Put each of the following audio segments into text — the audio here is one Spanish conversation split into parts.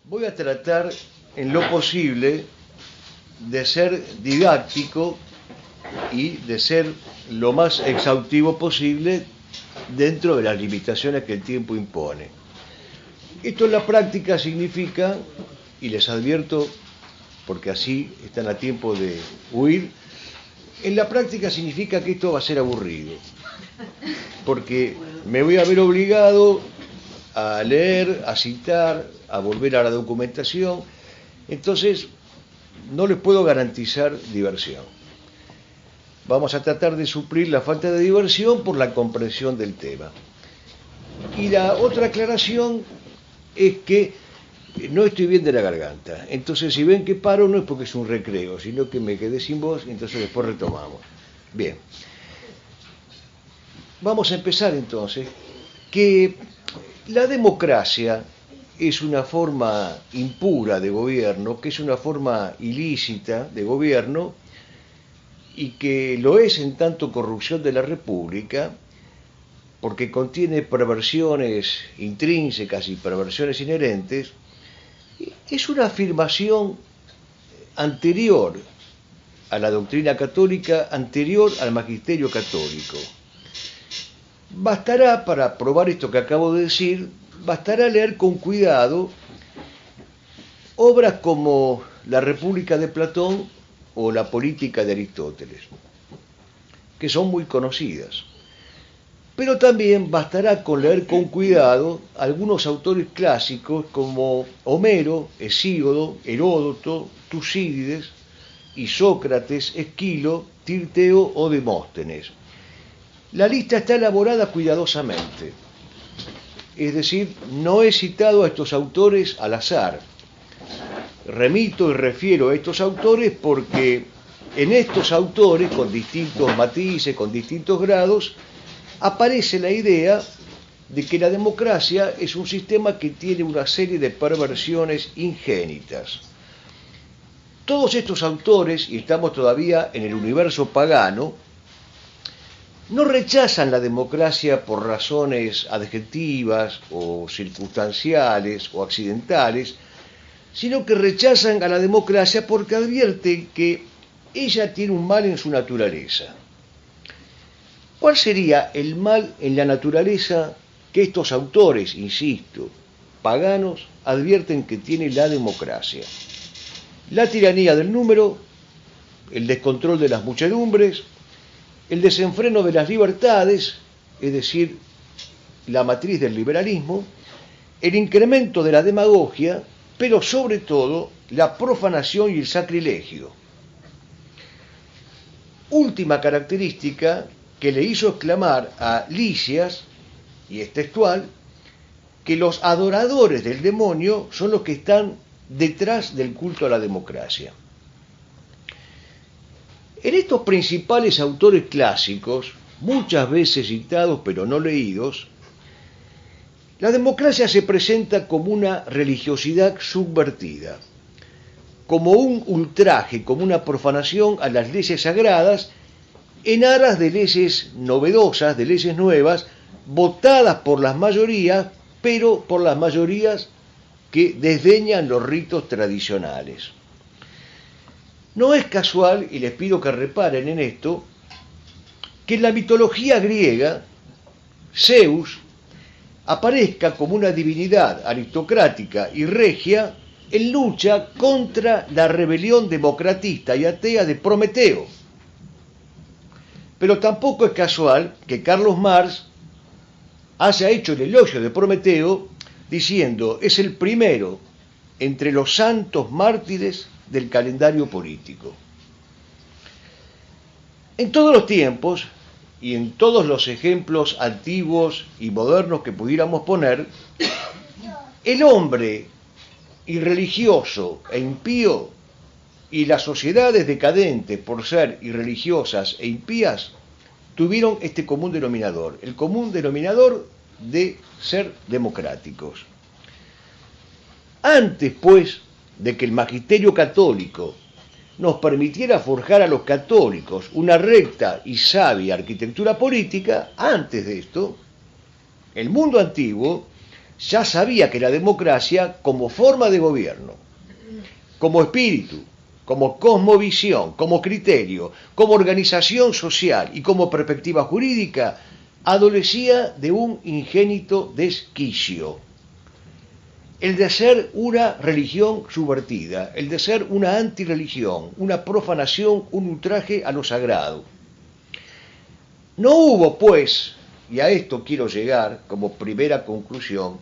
Voy a tratar en lo posible de ser didáctico y de ser lo más exhaustivo posible dentro de las limitaciones que el tiempo impone. Esto en la práctica significa, y les advierto porque así están a tiempo de huir, en la práctica significa que esto va a ser aburrido, porque me voy a ver obligado a leer, a citar, a volver a la documentación, entonces no les puedo garantizar diversión. Vamos a tratar de suplir la falta de diversión por la comprensión del tema. Y la otra aclaración es que no estoy bien de la garganta, entonces si ven que paro no es porque es un recreo, sino que me quedé sin voz y entonces después retomamos. Bien, vamos a empezar entonces, que la democracia es una forma impura de gobierno, que es una forma ilícita de gobierno y que lo es en tanto corrupción de la República, porque contiene perversiones intrínsecas y perversiones inherentes. Es una afirmación anterior a la doctrina católica, anterior al magisterio católico. Bastará, para probar esto que acabo de decir, bastará leer con cuidado obras como La República de Platón o La Política de Aristóteles, que son muy conocidas. Pero también bastará con leer con cuidado algunos autores clásicos como Homero, Hesíodo, Heródoto, Tucídides, Isócrates, Esquilo, Tirteo o Demóstenes. La lista está elaborada cuidadosamente, es decir, no he citado a estos autores al azar. Remito y refiero a estos autores porque en estos autores, con distintos matices, con distintos grados, aparece la idea de que la democracia es un sistema que tiene una serie de perversiones ingénitas. Todos estos autores, y estamos todavía en el universo pagano, no rechazan la democracia por razones adjetivas o circunstanciales o accidentales, sino que rechazan a la democracia porque advierten que ella tiene un mal en su naturaleza. ¿Cuál sería el mal en la naturaleza que estos autores, insisto, paganos, advierten que tiene la democracia? La tiranía del número, el descontrol de las muchedumbres, el desenfreno de las libertades, es decir, la matriz del liberalismo, el incremento de la demagogia, pero sobre todo la profanación y el sacrilegio. Última característica que le hizo exclamar a Lisias, y es textual, que los adoradores del demonio son los que están detrás del culto a la democracia. En estos principales autores clásicos, muchas veces citados pero no leídos, la democracia se presenta como una religiosidad subvertida, como un ultraje, como una profanación a las leyes sagradas en aras de leyes novedosas, de leyes nuevas, votadas por las mayorías, pero por las mayorías que desdeñan los ritos tradicionales. No es casual, y les pido que reparen en esto, que en la mitología griega, Zeus aparezca como una divinidad aristocrática y regia en lucha contra la rebelión democratista y atea de Prometeo. Pero tampoco es casual que Carlos Marx haya hecho el elogio de Prometeo diciendo es el primero entre los santos mártires del calendario político. En todos los tiempos y en todos los ejemplos antiguos y modernos que pudiéramos poner, el hombre irreligioso e impío y las sociedades decadentes por ser irreligiosas e impías tuvieron este común denominador, el común denominador de ser democráticos. Antes, pues, de que el magisterio católico nos permitiera forjar a los católicos una recta y sabia arquitectura política, antes de esto, el mundo antiguo ya sabía que la democracia, como forma de gobierno, como espíritu, como cosmovisión, como criterio, como organización social y como perspectiva jurídica, adolecía de un ingénito desquicio. El de ser una religión subvertida, el de ser una antirreligión, una profanación, un ultraje a lo sagrado. No hubo, pues, y a esto quiero llegar como primera conclusión,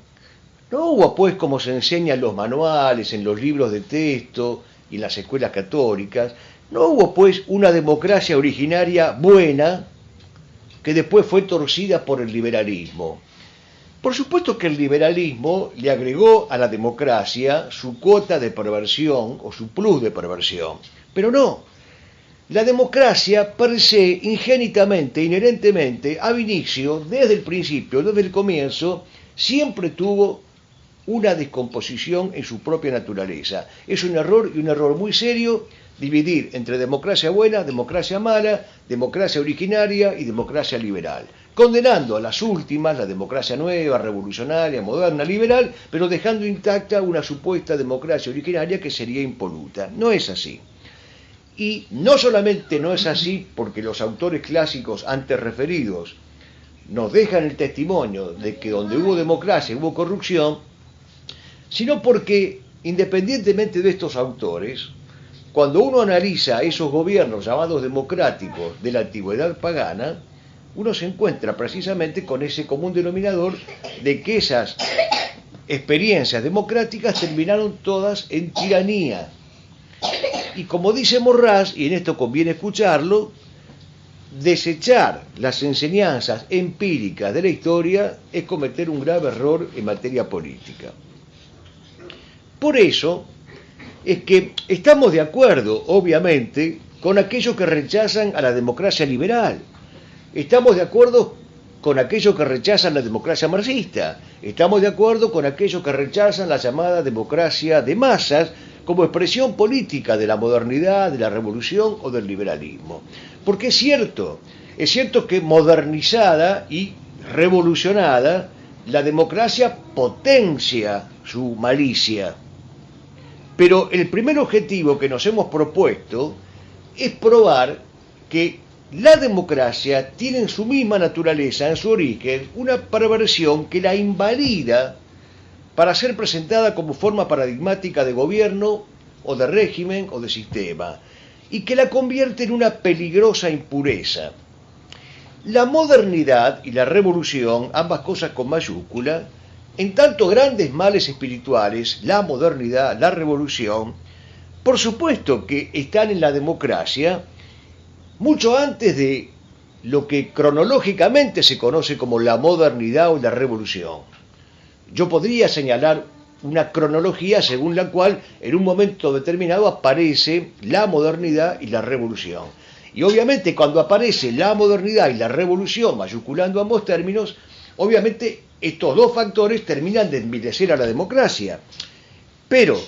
no hubo, pues, como se enseña en los manuales, en los libros de texto y en las escuelas católicas, no hubo, pues, una democracia originaria buena que después fue torcida por el liberalismo. Por supuesto que el liberalismo le agregó a la democracia su cuota de perversión o su plus de perversión, pero no. La democracia per se, ingénitamente, inherentemente, ab inicio, desde el principio, desde el comienzo, siempre tuvo una descomposición en su propia naturaleza. Es un error y un error muy serio dividir entre democracia buena, democracia mala, democracia originaria y democracia liberal, condenando a las últimas, la democracia nueva, revolucionaria, moderna, liberal, pero dejando intacta una supuesta democracia originaria que sería impoluta. No es así. Y no solamente no es así porque los autores clásicos antes referidos nos dejan el testimonio de que donde hubo democracia hubo corrupción, sino porque, independientemente de estos autores, cuando uno analiza esos gobiernos llamados democráticos de la antigüedad pagana, uno se encuentra precisamente con ese común denominador de que esas experiencias democráticas terminaron todas en tiranía. Y como dice Morras, y en esto conviene escucharlo, desechar las enseñanzas empíricas de la historia es cometer un grave error en materia política. Por eso es que estamos de acuerdo, obviamente, con aquellos que rechazan a la democracia liberal. Estamos de acuerdo con aquellos que rechazan la democracia marxista. Estamos de acuerdo con aquellos que rechazan la llamada democracia de masas como expresión política de la modernidad, de la revolución o del liberalismo. Porque es cierto que modernizada y revolucionada, la democracia potencia su malicia. Pero el primer objetivo que nos hemos propuesto es probar que la democracia tiene en su misma naturaleza, en su origen, una perversión que la invalida para ser presentada como forma paradigmática de gobierno o de régimen o de sistema, y que la convierte en una peligrosa impureza. La modernidad y la revolución, ambas cosas con mayúscula, en tanto grandes males espirituales, la modernidad, la revolución, por supuesto que están en la democracia mucho antes de lo que cronológicamente se conoce como la modernidad o la revolución. Yo podría señalar una cronología según la cual en un momento determinado aparece la modernidad y la revolución. Y obviamente cuando aparece la modernidad y la revolución, mayúsculando ambos términos, obviamente estos dos factores terminan de envilecer a la democracia. Pero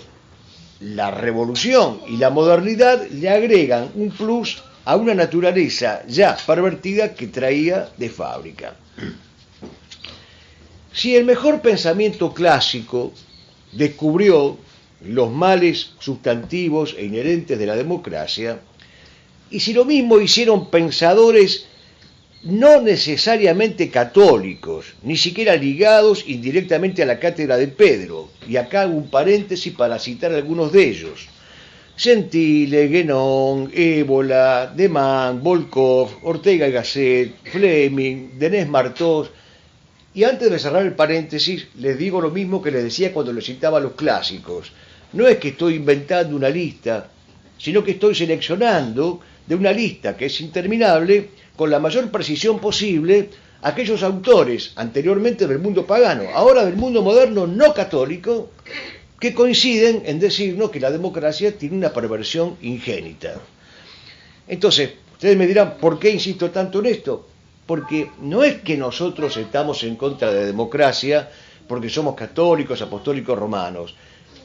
la revolución y la modernidad le agregan un plus a una naturaleza ya pervertida que traía de fábrica. Si el mejor pensamiento clásico descubrió los males sustantivos e inherentes de la democracia, y si lo mismo hicieron pensadores no necesariamente católicos, ni siquiera ligados indirectamente a la cátedra de Pedro, y acá hago un paréntesis para citar algunos de ellos: Gentile, Guénon, Évola, Deman, Volkov, Ortega y Gasset, Fleming, Denis Martos. Y antes de cerrar el paréntesis, les digo lo mismo que les decía cuando les citaba a los clásicos. No es que estoy inventando una lista, sino que estoy seleccionando de una lista que es interminable, con la mayor precisión posible, aquellos autores anteriormente del mundo pagano, ahora del mundo moderno no católico, que coinciden en decirnos que la democracia tiene una perversión ingénita. Entonces, ustedes me dirán, ¿por qué insisto tanto en esto? Porque no es que nosotros estamos en contra de la democracia porque somos católicos, apostólicos, romanos.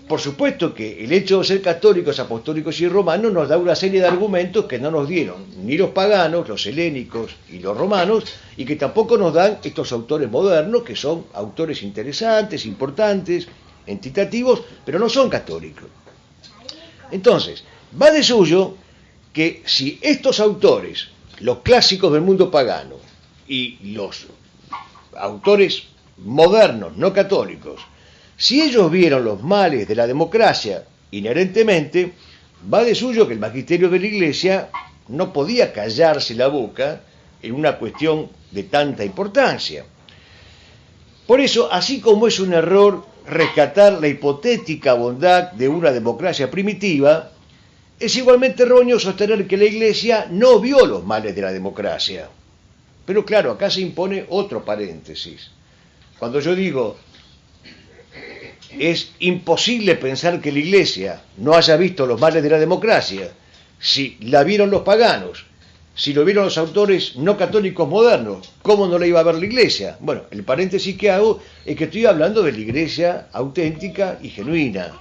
por supuesto que el hecho de ser católicos, apostólicos y romanos nos da una serie de argumentos que no nos dieron ni los paganos, los helénicos y los romanos, y que tampoco nos dan estos autores modernos, que son autores interesantes, importantes, entitativos, pero no son católicos. Entonces, va de suyo que si estos autores, los clásicos del mundo pagano y los autores modernos, no católicos, si ellos vieron los males de la democracia inherentemente, va de suyo que el magisterio de la Iglesia no podía callarse la boca en una cuestión de tanta importancia. Por eso, así como es un error rescatar la hipotética bondad de una democracia primitiva, es igualmente erróneo sostener que la Iglesia no vio los males de la democracia. Pero claro, acá se impone otro paréntesis. Cuando yo digo, es imposible pensar que la Iglesia no haya visto los males de la democracia, si la vieron los paganos, si lo vieron los autores no católicos modernos, ¿cómo no la iba a ver la Iglesia? Bueno, el paréntesis que hago es que estoy hablando de la Iglesia auténtica y genuina,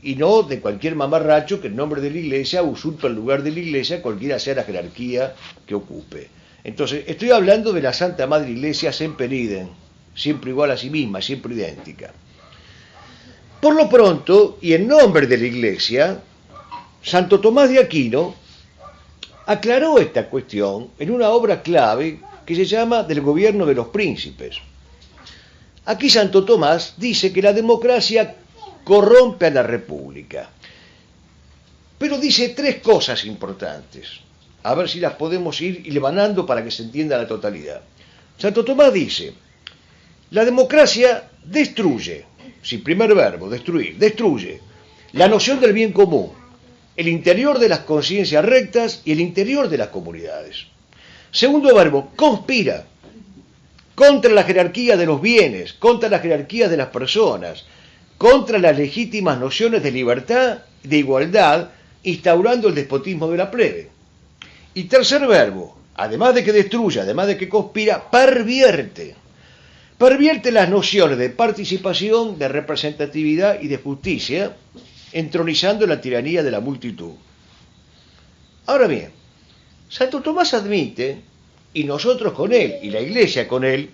y no de cualquier mamarracho que en nombre de la Iglesia usurpa el lugar de la Iglesia, cualquiera sea la jerarquía que ocupe. Entonces, estoy hablando de la Santa Madre Iglesia semper idem, siempre igual a sí misma, siempre idéntica. Por lo pronto, y en nombre de la Iglesia, Santo Tomás de Aquino aclaró esta cuestión en una obra clave que se llama Del gobierno de los príncipes. Aquí Santo Tomás dice que la democracia corrompe a la república, pero dice tres cosas importantes, a ver si las podemos ir hilvanando para que se entienda la totalidad. Santo Tomás dice, la democracia destruye, sin primer verbo, destruir, destruye la noción del bien común, el interior de las conciencias rectas y el interior de las comunidades. Segundo verbo, conspira contra la jerarquía de los bienes, contra la jerarquía de las personas, contra las legítimas nociones de libertad, de igualdad, instaurando el despotismo de la plebe. Y tercer verbo, además de que destruye, además de que conspira, pervierte. Pervierte las nociones de participación, de representatividad y de justicia, entronizando la tiranía de la multitud. Ahora bien, Santo Tomás admite, y nosotros con él, y la Iglesia con él,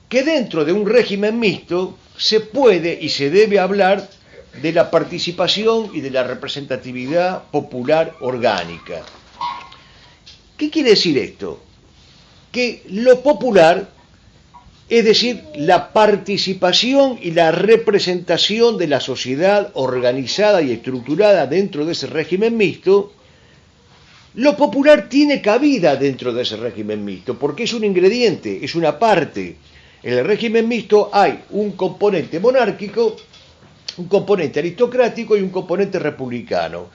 que dentro de un régimen mixto se puede y se debe hablar de la participación y de la representatividad popular orgánica. ¿Qué quiere decir esto? Que lo popular, es decir, la participación y la representación de la sociedad organizada y estructurada dentro de ese régimen mixto, lo popular tiene cabida dentro de ese régimen mixto, porque es un ingrediente, es una parte. En el régimen mixto hay un componente monárquico, un componente aristocrático y un componente republicano.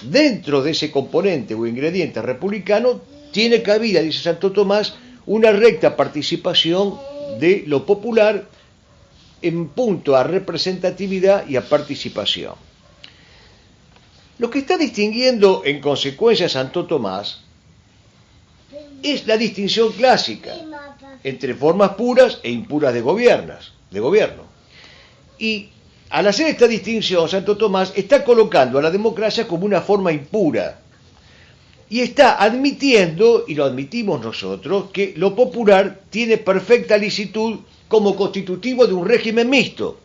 Dentro de ese componente o ingrediente republicano tiene cabida, dice Santo Tomás, una recta participación de lo popular en punto a representatividad y a participación. Lo que está distinguiendo en consecuencia Santo Tomás es la distinción clásica entre formas puras e impuras de gobierno. Y al hacer esta distinción, Santo Tomás está colocando a la democracia como una forma impura y está admitiendo, y lo admitimos nosotros, que lo popular tiene perfecta licitud como constitutivo de un régimen mixto,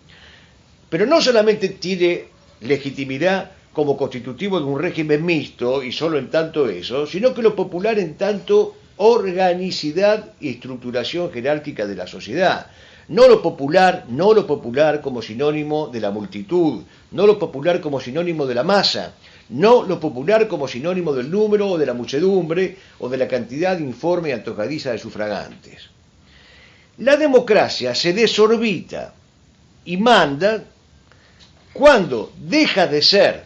pero no solamente tiene legitimidad como constitutivo de un régimen mixto y solo en tanto eso, sino que lo popular en tanto organicidad y estructuración jerárquica de la sociedad. No lo popular como sinónimo de la multitud, no lo popular como sinónimo de la masa, no lo popular como sinónimo del número o de la muchedumbre o de la cantidad informe y antojadiza de sufragantes. La democracia se desorbita y manda cuando deja de ser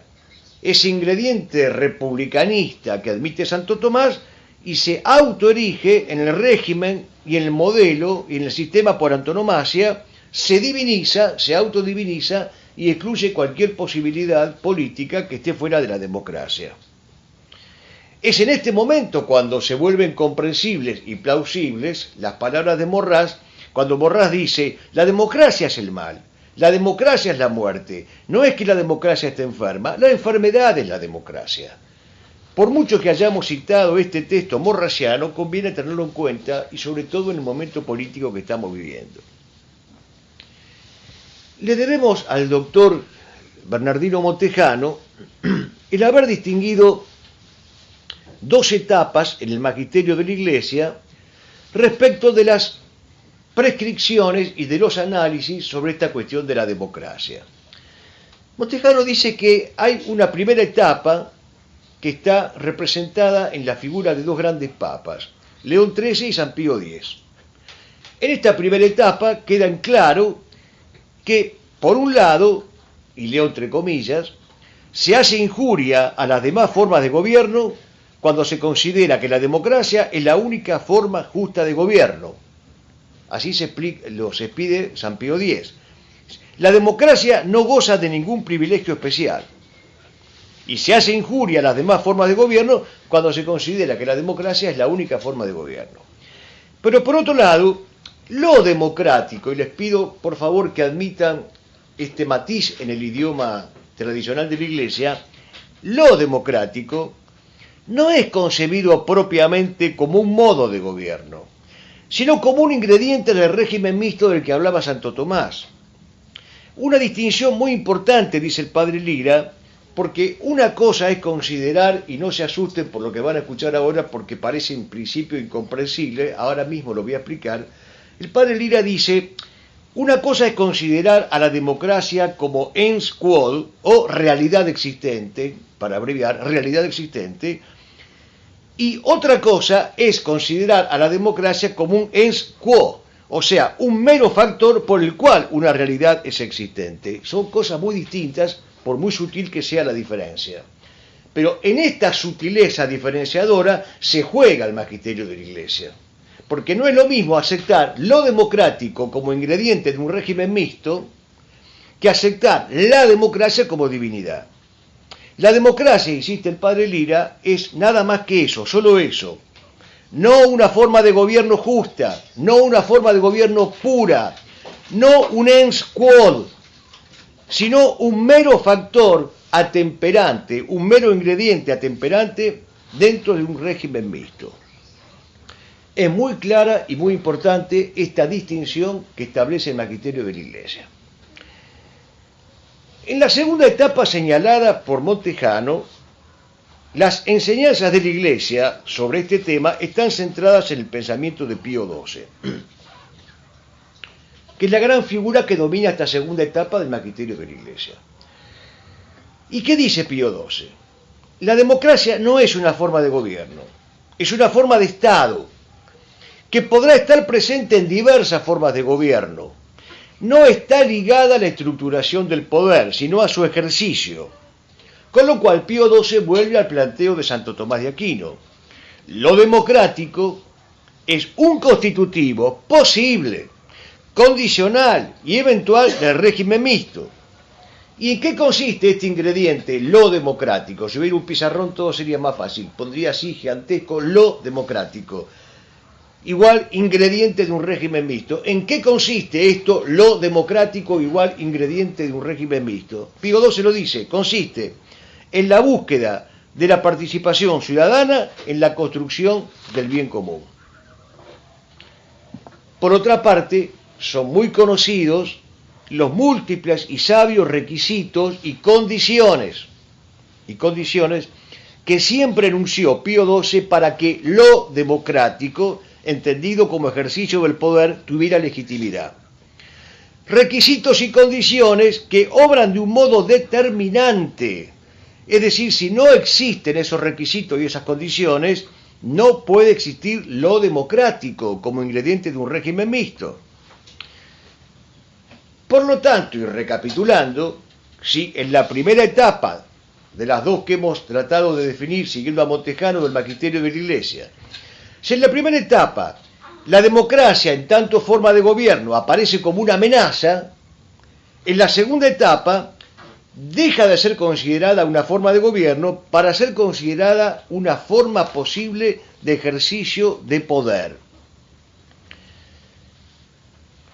ese ingrediente republicanista que admite Santo Tomás y se autoerige en el régimen y en el modelo y en el sistema por antonomasia, se diviniza, se autodiviniza y excluye cualquier posibilidad política que esté fuera de la democracia. Es en este momento cuando se vuelven comprensibles y plausibles las palabras de Morras, cuando Morras dice, la democracia es el mal, La democracia es la muerte. No es que la democracia esté enferma, la enfermedad es la democracia. Por mucho que hayamos citado este texto morraciano, conviene tenerlo en cuenta y sobre todo en el momento político que estamos viviendo. Le debemos al doctor Bernardino Montejano el haber distinguido dos etapas en el magisterio de la Iglesia respecto de las prescripciones y de los análisis sobre esta cuestión de la democracia. Montejano dice que hay una primera etapa que está representada en la figura de dos grandes papas, León XIII y San Pío X. En esta primera etapa queda en claro que, por un lado, y leo entre comillas, se hace injuria a las demás formas de gobierno cuando se considera que la democracia es la única forma justa de gobierno. Así se expide San Pío X. La democracia no goza de ningún privilegio especial. Y se hace injuria a las demás formas de gobierno cuando se considera que la democracia es la única forma de gobierno. Pero por otro lado, lo democrático, y les pido por favor que admitan este matiz en el idioma tradicional de la Iglesia, lo democrático no es concebido propiamente como un modo de gobierno, sino como un ingrediente del régimen mixto del que hablaba Santo Tomás. Una distinción muy importante, dice el padre Lira, porque una cosa es considerar, y no se asusten por lo que van a escuchar ahora porque parece en principio incomprensible, ahora mismo lo voy a explicar. El padre Lira dice, una cosa es considerar a la democracia como ens quod o realidad existente, para abreviar, realidad existente, y otra cosa es considerar a la democracia como un ens quo, o sea, un mero factor por el cual una realidad es existente. Son cosas muy distintas, por muy sutil que sea la diferencia. Pero en esta sutileza diferenciadora se juega el magisterio de la Iglesia. Porque no es lo mismo aceptar lo democrático como ingrediente de un régimen mixto que aceptar la democracia como divinidad. La democracia, insiste el padre Lira, es nada más que eso, solo eso. No una forma de gobierno justa, no una forma de gobierno pura, no un ens quod, sino un mero factor atemperante, un mero ingrediente atemperante dentro de un régimen mixto. Es muy clara y muy importante esta distinción que establece el magisterio de la Iglesia. En la segunda etapa señalada por Montejano, las enseñanzas de la Iglesia sobre este tema están centradas en el pensamiento de Pío XII, que es la gran figura que domina esta segunda etapa del magisterio de la Iglesia. ¿Y qué dice Pío XII? La democracia no es una forma de gobierno, es una forma de Estado, que podrá estar presente en diversas formas de gobierno. No está ligada a la estructuración del poder, sino a su ejercicio. Con lo cual Pío XII vuelve al planteo de Santo Tomás de Aquino. Lo democrático es un constitutivo posible, condicional y eventual del régimen mixto. ¿Y en qué consiste este ingrediente, lo democrático? Si hubiera un pizarrón todo sería más fácil. Pondría así gigantesco, lo democrático. Igual ingrediente de un régimen mixto. ¿En qué consiste esto, lo democrático igual ingrediente de un régimen mixto? Pío XII lo dice, consiste en la búsqueda de la participación ciudadana en la construcción del bien común. Por otra parte, son muy conocidos los múltiples y sabios requisitos y condiciones que siempre enunció Pío XII para que lo democrático, entendido como ejercicio del poder, tuviera legitimidad. Requisitos y condiciones que obran de un modo determinante. Es decir, si no existen esos requisitos y esas condiciones, no puede existir lo democrático como ingrediente de un régimen mixto. Por lo tanto, y recapitulando, si en la primera etapa de las dos que hemos tratado de definir siguiendo a Montejano del magisterio de la Iglesia, si en la primera etapa la democracia en tanto forma de gobierno aparece como una amenaza, en la segunda etapa deja de ser considerada una forma de gobierno para ser considerada una forma posible de ejercicio de poder.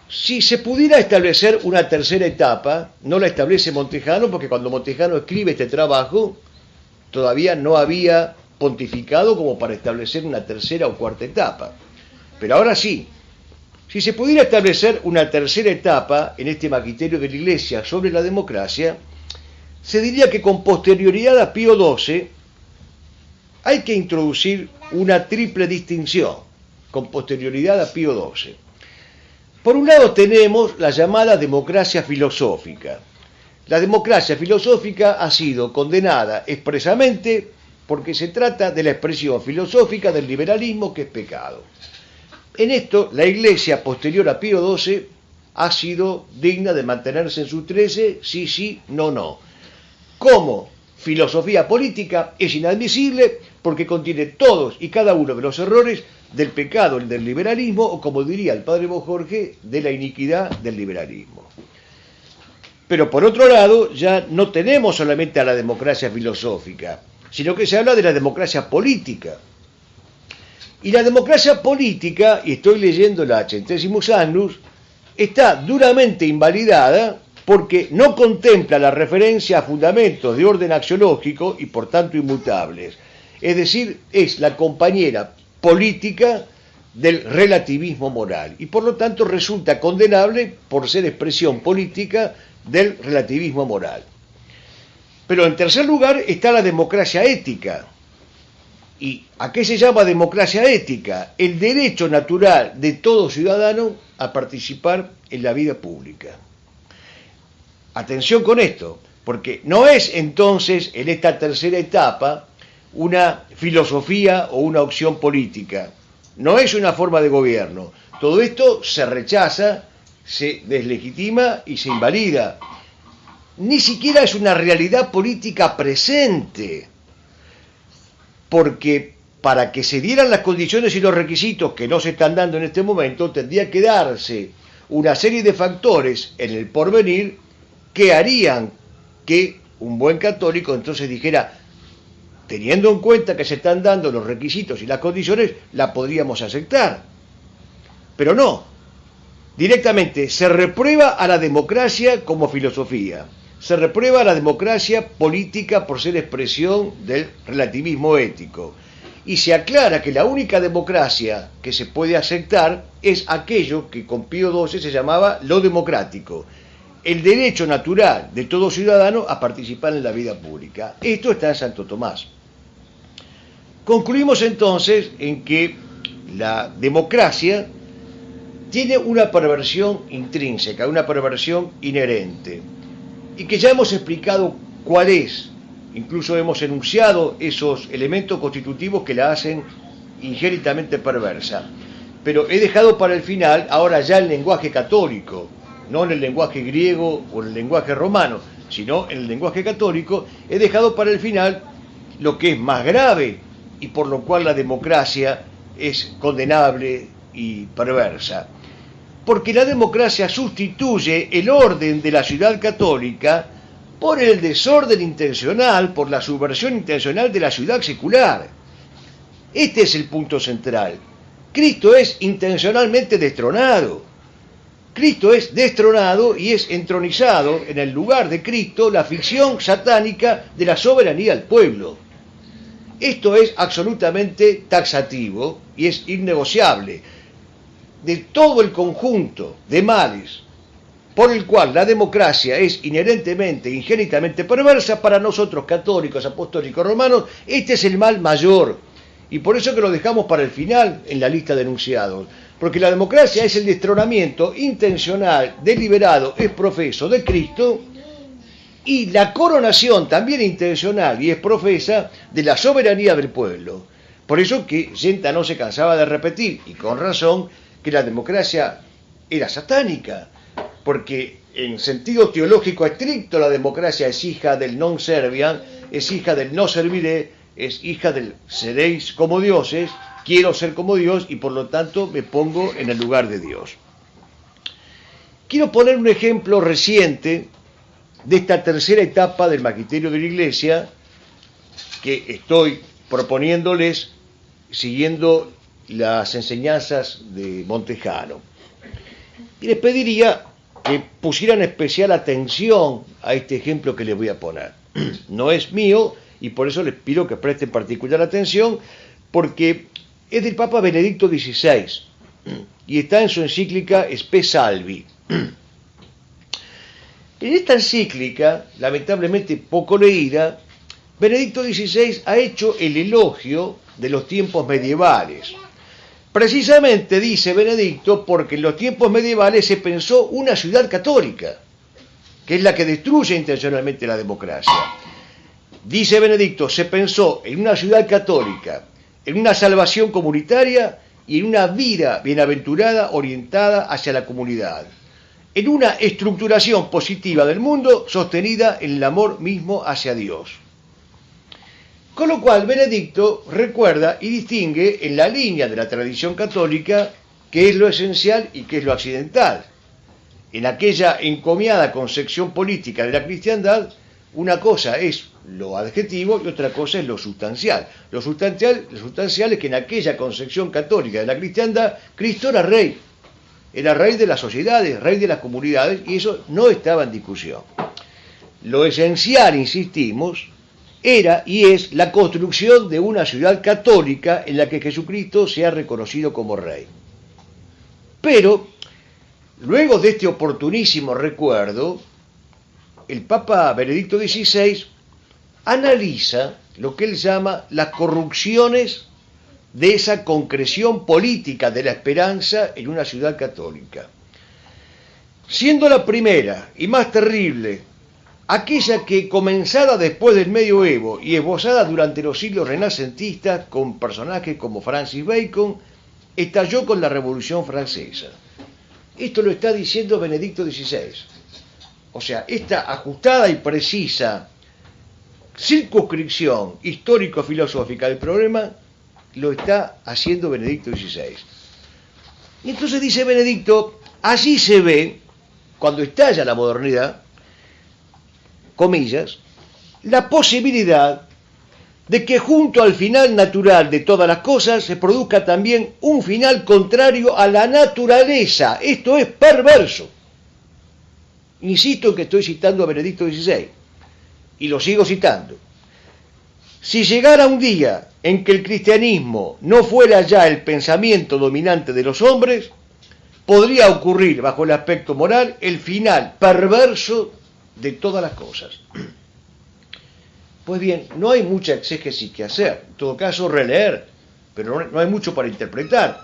Si se pudiera establecer una tercera etapa, no la establece Montejano, porque cuando Montejano escribe este trabajo, todavía no había pontificado como para establecer una tercera o cuarta etapa. Pero ahora sí, si se pudiera establecer una tercera etapa en este magisterio de la Iglesia sobre la democracia, se diría que con posterioridad a Pío XII hay que introducir una triple distinción, con posterioridad a Pío XII. Por un lado tenemos la llamada democracia filosófica. La democracia filosófica ha sido condenada expresamente porque se trata de la expresión filosófica del liberalismo, que es pecado. En esto, la Iglesia posterior a Pío XII ha sido digna de mantenerse en sus 13, sí, sí, no, no. Como filosofía política es inadmisible porque contiene todos y cada uno de los errores del pecado del liberalismo, o como diría el padre Bojorge, de la iniquidad del liberalismo. Pero por otro lado, ya no tenemos solamente a la democracia filosófica, sino que se habla de la democracia política. Y la democracia política, y estoy leyendo la Centesimus Annus, está duramente invalidada porque no contempla la referencia a fundamentos de orden axiológico y por tanto inmutables. Es decir, es la compañera política del relativismo moral y por lo tanto resulta condenable por ser expresión política del relativismo moral. Pero en tercer lugar está la democracia ética. ¿Y a qué se llama democracia ética? El derecho natural de todo ciudadano a participar en la vida pública. Atención con esto, porque no es entonces en esta tercera etapa una filosofía o una opción política, no es una forma de gobierno. Todo esto se rechaza, se deslegitima y se invalida. Ni siquiera es una realidad política presente, porque para que se dieran las condiciones y los requisitos que no se están dando en este momento, tendría que darse una serie de factores en el porvenir que harían que un buen católico entonces dijera: teniendo en cuenta que se están dando los requisitos y las condiciones, la podríamos aceptar. Pero no, directamente se reprueba a la democracia como filosofía, se reprueba a la democracia política por ser expresión del relativismo ético, y se aclara que la única democracia que se puede aceptar es aquello que con Pío XII se llamaba lo democrático, el derecho natural de todo ciudadano a participar en la vida pública. Esto está en Santo Tomás. Concluimos entonces en que la democracia tiene una perversión intrínseca, una perversión inherente, y que ya hemos explicado cuál es. Incluso hemos enunciado esos elementos constitutivos que la hacen ingénitamente perversa. Pero he dejado para el final ahora ya el lenguaje católico, no en el lenguaje griego o en el lenguaje romano, sino en el lenguaje católico. He dejado para el final lo que es más grave y por lo cual la democracia es condenable y perversa. Porque la democracia sustituye el orden de la ciudad católica por el desorden intencional, por la subversión intencional de la ciudad secular. Este es el punto central. Cristo es intencionalmente destronado. Cristo es destronado y es entronizado en el lugar de Cristo la ficción satánica de la soberanía del pueblo. Esto es absolutamente taxativo y es innegociable. De todo el conjunto de males por el cual la democracia es inherentemente, ingénitamente perversa, para nosotros católicos, apostólicos, romanos, este es el mal mayor. Y por eso que lo dejamos para el final en la lista de enunciados. Porque la democracia es el destronamiento intencional, deliberado, es profeso de Cristo, y la coronación también intencional y es profesa de la soberanía del pueblo. Por eso que Genta no se cansaba de repetir, y con razón, que la democracia era satánica, porque en sentido teológico estricto la democracia es hija del non serviam, es hija del no serviré, es hija del seréis como dioses, quiero ser como Dios y por lo tanto me pongo en el lugar de Dios. Quiero poner un ejemplo reciente de esta tercera etapa del magisterio de la Iglesia que estoy proponiéndoles siguiendo las enseñanzas de Montejano. Y les pediría que pusieran especial atención a este ejemplo que les voy a poner. No es mío y por eso les pido que presten particular atención, porque es del Papa Benedicto XVI y está en su encíclica Spe Salvi. En esta encíclica, lamentablemente poco leída, Benedicto XVI ha hecho el elogio de los tiempos medievales. Precisamente, dice Benedicto, porque en los tiempos medievales se pensó una ciudad católica, que es la que destruye intencionalmente la democracia. Dice Benedicto, se pensó en una ciudad católica, en una salvación comunitaria y en una vida bienaventurada orientada hacia la comunidad, en una estructuración positiva del mundo sostenida en el amor mismo hacia Dios. Con lo cual Benedicto recuerda y distingue en la línea de la tradición católica qué es lo esencial y qué es lo accidental. En aquella encomiada concepción política de la cristiandad, una cosa es lo adjetivo y otra cosa es lo sustancial. Lo sustancial es que en aquella concepción católica de la cristiandad, Cristo era rey de las sociedades, rey de las comunidades, y eso no estaba en discusión. Lo esencial, insistimos, era y es la construcción de una ciudad católica en la que Jesucristo sea reconocido como rey. Pero, luego de este oportunísimo recuerdo, el Papa Benedicto XVI analiza lo que él llama las corrupciones de esa concreción política de la esperanza en una ciudad católica. Siendo la primera y más terrible aquella que, comenzada después del medioevo y esbozada durante los siglos renacentistas con personajes como Francis Bacon, estalló con la Revolución Francesa. Esto lo está diciendo Benedicto XVI. O sea, esta ajustada y precisa circunscripción histórico-filosófica del problema lo está haciendo Benedicto XVI. Y entonces dice Benedicto, allí se ve, cuando estalla la modernidad, comillas, la posibilidad de que junto al final natural de todas las cosas se produzca también un final contrario a la naturaleza, esto es perverso. Insisto en que estoy citando a Benedicto XVI, y lo sigo citando. Si llegara un día en que el cristianismo no fuera ya el pensamiento dominante de los hombres, podría ocurrir, bajo el aspecto moral, el final perverso de todas las cosas. Pues bien, no hay mucha exégesis que hacer, en todo caso releer, pero no hay mucho para interpretar.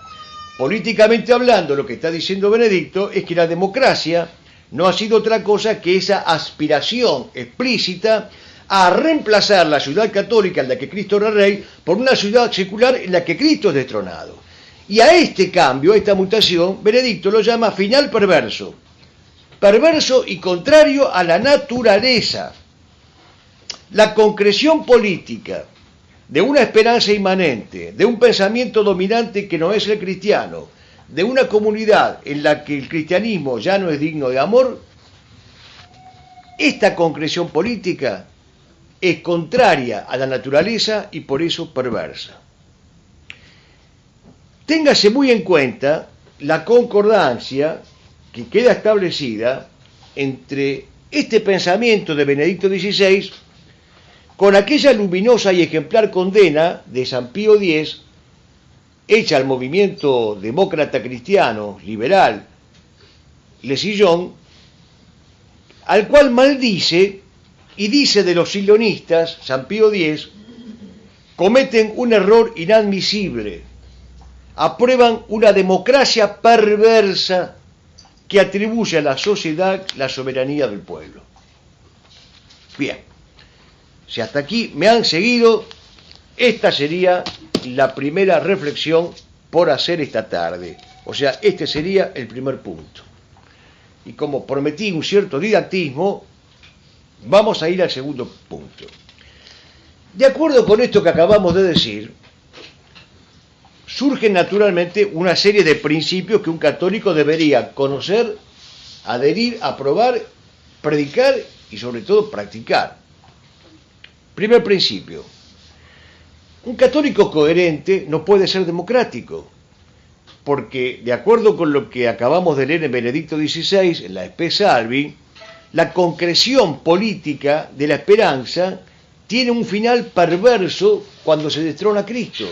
Políticamente hablando, lo que está diciendo Benedicto es que la democracia no ha sido otra cosa que esa aspiración explícita a reemplazar la ciudad católica en la que Cristo era rey por una ciudad secular en la que Cristo es destronado. Y a este cambio, a esta mutación, Benedicto lo llama final perverso. Perverso y contrario a la naturaleza. La concreción política de una esperanza inmanente, de un pensamiento dominante que no es el cristiano, de una comunidad en la que el cristianismo ya no es digno de amor, esta concreción política es contraria a la naturaleza y por eso perversa. Téngase muy en cuenta la concordancia que queda establecida entre este pensamiento de Benedicto XVI con aquella luminosa y ejemplar condena de San Pío X hecha al movimiento demócrata cristiano liberal Le Sillon, al cual maldice y dice de los sionistas, San Pío X, cometen un error inadmisible, aprueban una democracia perversa que atribuye a la sociedad la soberanía del pueblo. Bien, si hasta aquí me han seguido, esta sería la primera reflexión por hacer esta tarde. O sea, este sería el primer punto. Y como prometí un cierto didactismo, vamos a ir al segundo punto. De acuerdo con esto que acabamos de decir, surgen naturalmente una serie de principios que un católico debería conocer, adherir, aprobar, predicar y sobre todo practicar. Primer principio. Un católico coherente no puede ser democrático. porque de acuerdo con lo que acabamos de leer en Benedicto XVI, en la Spe Salvi, la concreción política de la esperanza tiene un final perverso cuando se destrona a Cristo.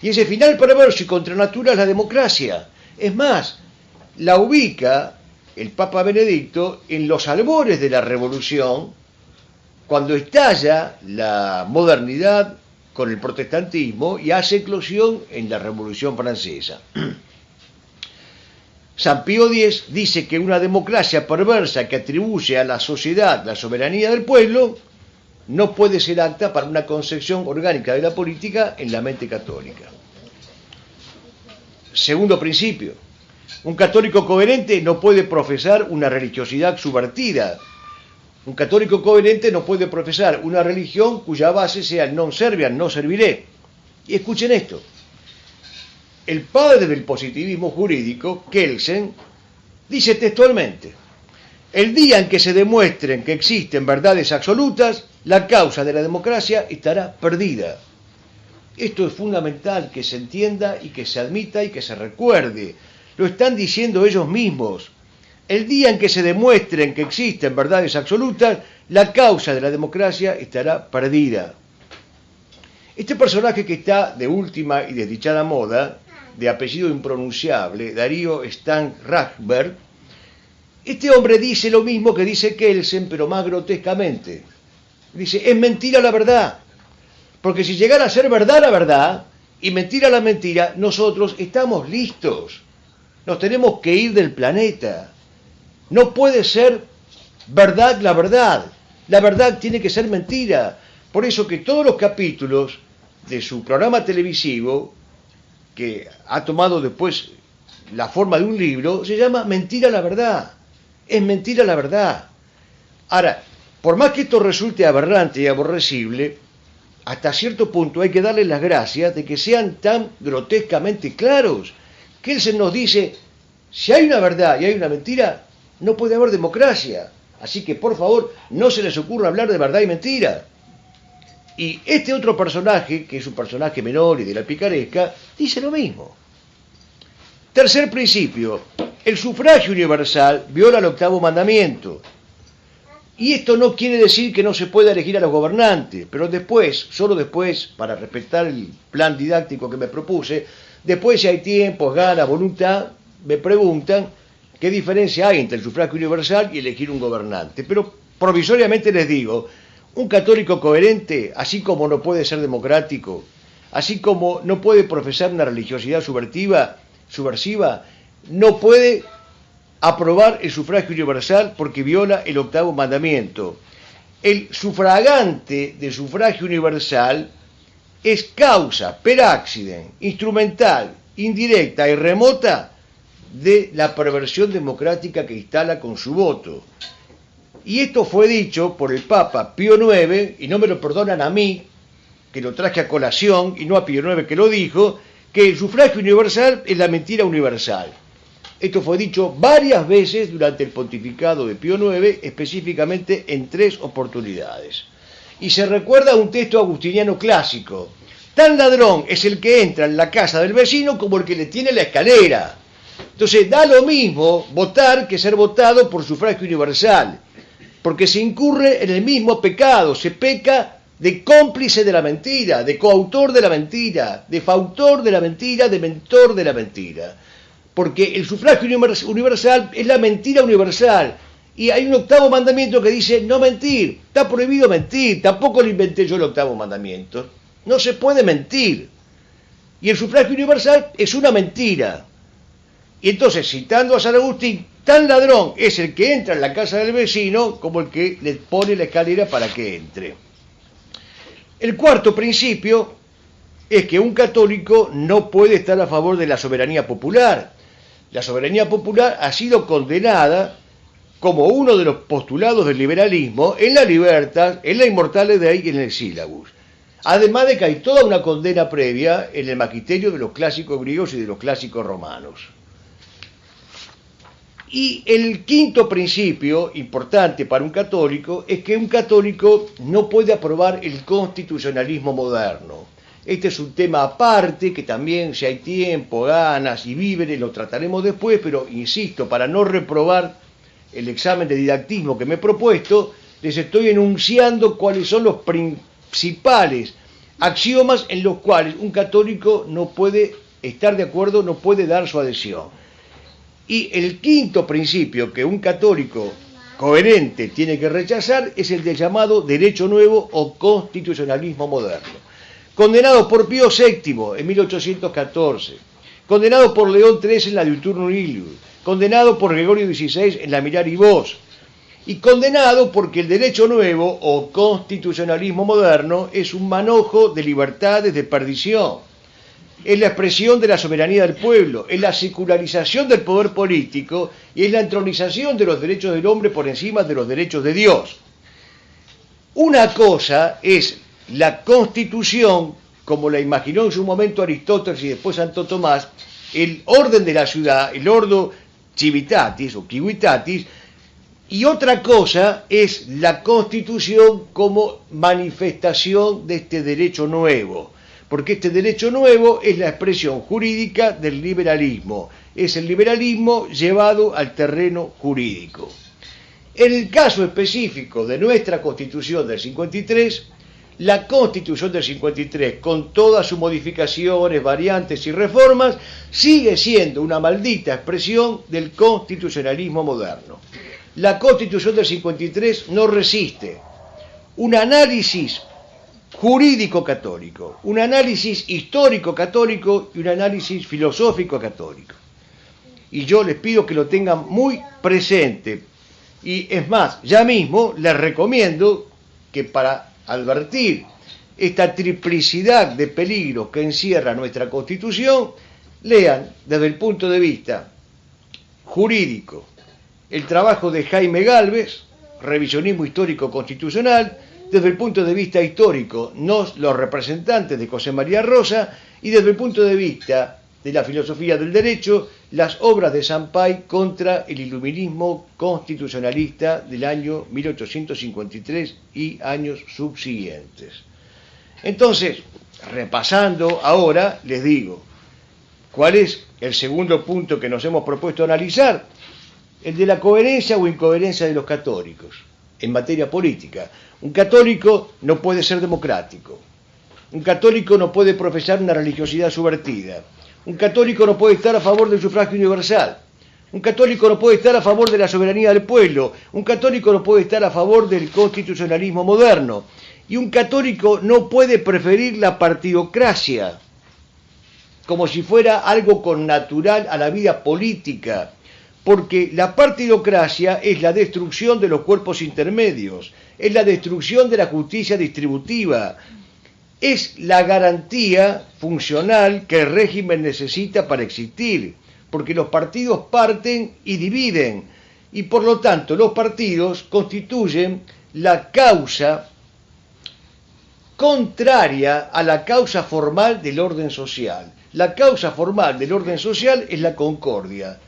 Y ese final perverso y contra natura es la democracia. Es más, la ubica el Papa Benedicto en los albores de la Revolución, cuando estalla la modernidad con el protestantismo y hace eclosión en la Revolución Francesa. San Pío X dice que una democracia perversa que atribuye a la sociedad la soberanía del pueblo no puede ser apta para una concepción orgánica de la política en la mente católica. Segundo principio, un católico coherente no puede profesar una religiosidad subvertida. Un católico coherente no puede profesar una religión cuya base sea el non serviam, no serviré. Y escuchen esto. El padre del positivismo jurídico, Kelsen, dice textualmente: el día en que se demuestren que existen verdades absolutas, la causa de la democracia estará perdida. Esto es fundamental que se entienda y que se admita y que se recuerde. Lo están diciendo ellos mismos. El día en que se demuestren que existen verdades absolutas, la causa de la democracia estará perdida. Este personaje que está de última y desdichada moda, de apellido impronunciable, Darío Stan Rachberg, este hombre dice lo mismo que dice Kelsen, pero más grotescamente. Dice, es mentira la verdad, porque si llegara a ser verdad la verdad y mentira la mentira, nosotros estamos listos, nos tenemos que ir del planeta. No puede ser verdad la verdad tiene que ser mentira. Por eso que todos los capítulos de su programa televisivo, que ha tomado después la forma de un libro, se llama Mentira la verdad. Es mentira la verdad. Ahora, por más que esto resulte aberrante y aborrecible, hasta cierto punto hay que darle las gracias de que sean tan grotescamente claros, que él se nos dice, si hay una verdad y hay una mentira, no puede haber democracia. Así que, por favor, no se les ocurra hablar de verdad y mentira. Y este otro personaje, que es un personaje menor y de la picaresca, dice lo mismo. Tercer principio, el sufragio universal viola el octavo mandamiento. Y esto no quiere decir que no se pueda elegir a los gobernantes, pero después, solo después, para respetar el plan didáctico que me propuse, después si hay tiempo, ganas, voluntad, me preguntan qué diferencia hay entre el sufragio universal y elegir un gobernante. Pero provisoriamente les digo, un católico coherente, así como no puede ser democrático, así como no puede profesar una religiosidad subversiva, no puede aprobar el sufragio universal porque viola el octavo mandamiento. El sufragante del sufragio universal es causa, per accident, instrumental, indirecta y remota de la perversión democrática que instala con su voto. Y esto fue dicho por el Papa Pío IX, y no me lo perdonan a mí, que lo traje a colación, y no a Pío IX que lo dijo, que el sufragio universal es la mentira universal. Esto fue dicho varias veces durante el pontificado de Pío IX, específicamente en 3 oportunidades. Y se recuerda un texto agustiniano clásico: tan ladrón es el que entra en la casa del vecino como el que le tiene la escalera. Entonces da lo mismo votar que ser votado por sufragio universal, porque se incurre en el mismo pecado, se peca de cómplice de la mentira, de coautor de la mentira, de fautor de la mentira, de mentor de la mentira. Porque el sufragio universal es la mentira universal. Y hay un octavo mandamiento que dice no mentir. Está prohibido mentir. Tampoco lo inventé yo el octavo mandamiento. No se puede mentir. Y el sufragio universal es una mentira. Y entonces, citando a San Agustín, tan ladrón es el que entra en la casa del vecino como el que le pone la escalera para que entre. El cuarto principio es que un católico no puede estar a favor de la soberanía popular. La soberanía popular ha sido condenada como uno de los postulados del liberalismo en la Libertas, en la Immortale Dei y en el Syllabus. Además de que hay toda una condena previa en el magisterio de los clásicos griegos y de los clásicos romanos. Y el quinto principio importante para un católico es que un católico no puede aprobar el constitucionalismo moderno. Este es un tema aparte que también, si hay tiempo, ganas y víveres, lo trataremos después, pero insisto, para no reprobar el examen de didactismo que me he propuesto, les estoy enunciando cuáles son los principales axiomas en los cuales un católico no puede estar de acuerdo, no puede dar su adhesión. Y el quinto principio que un católico coherente tiene que rechazar es el del llamado derecho nuevo o constitucionalismo moderno. Condenado por Pío VII en 1814, condenado por León XIII en la Diuturnum Iliud, condenado por Gregorio XVI en la Mirari Vos, y condenado porque el derecho nuevo o constitucionalismo moderno es un manojo de libertades de perdición, es la expresión de la soberanía del pueblo, es la secularización del poder político y es la entronización de los derechos del hombre por encima de los derechos de Dios. Una cosa es la Constitución, como la imaginó en su momento Aristóteles y después Santo Tomás, el orden de la ciudad, el ordo civitatis o civitatis, y otra cosa es la Constitución como manifestación de este derecho nuevo, porque este derecho nuevo es la expresión jurídica del liberalismo, es el liberalismo llevado al terreno jurídico. En el caso específico de nuestra Constitución del 53, la Constitución del 53, con todas sus modificaciones, variantes y reformas, sigue siendo una maldita expresión del constitucionalismo moderno. La Constitución del 53 no resiste un análisis jurídico católico, un análisis histórico católico y un análisis filosófico católico. Y yo les pido que lo tengan muy presente. Y es más, ya mismo les recomiendo que para advertir esta triplicidad de peligros que encierra nuestra Constitución, lean desde el punto de vista jurídico el trabajo de Jaime Gálvez, Revisionismo Histórico Constitucional, desde el punto de vista histórico, los representantes de José María Rosa, y desde el punto de vista de la filosofía del derecho, las obras de Sampay contra el iluminismo constitucionalista del año 1853 y años subsiguientes. Entonces, repasando ahora, les digo, ¿cuál es el segundo punto que nos hemos propuesto analizar? El de la coherencia o incoherencia de los católicos en materia política. Un católico no puede ser democrático. Un católico no puede profesar una religiosidad subvertida. Un católico no puede estar a favor del sufragio universal. Un católico no puede estar a favor de la soberanía del pueblo. Un católico no puede estar a favor del constitucionalismo moderno. Y un católico no puede preferir la partidocracia como si fuera algo connatural a la vida política, porque la partidocracia es la destrucción de los cuerpos intermedios, es la destrucción de la justicia distributiva, es la garantía funcional que el régimen necesita para existir, porque los partidos parten y dividen, y por lo tanto los partidos constituyen la causa contraria a la causa formal del orden social. La causa formal del orden social es la concordia,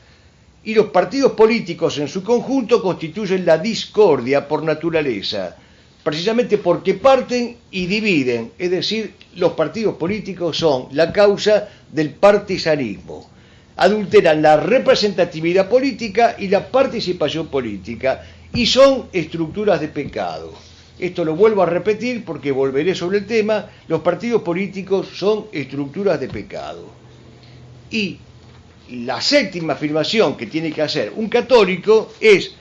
y los partidos políticos en su conjunto constituyen la discordia por naturaleza, precisamente porque parten y dividen, es decir, los partidos políticos son la causa del partisanismo. Adulteran la representatividad política y la participación política, y son estructuras de pecado. Esto lo vuelvo a repetir porque volveré sobre el tema. Los partidos políticos son estructuras de pecado. Y la séptima afirmación que tiene que hacer un católico es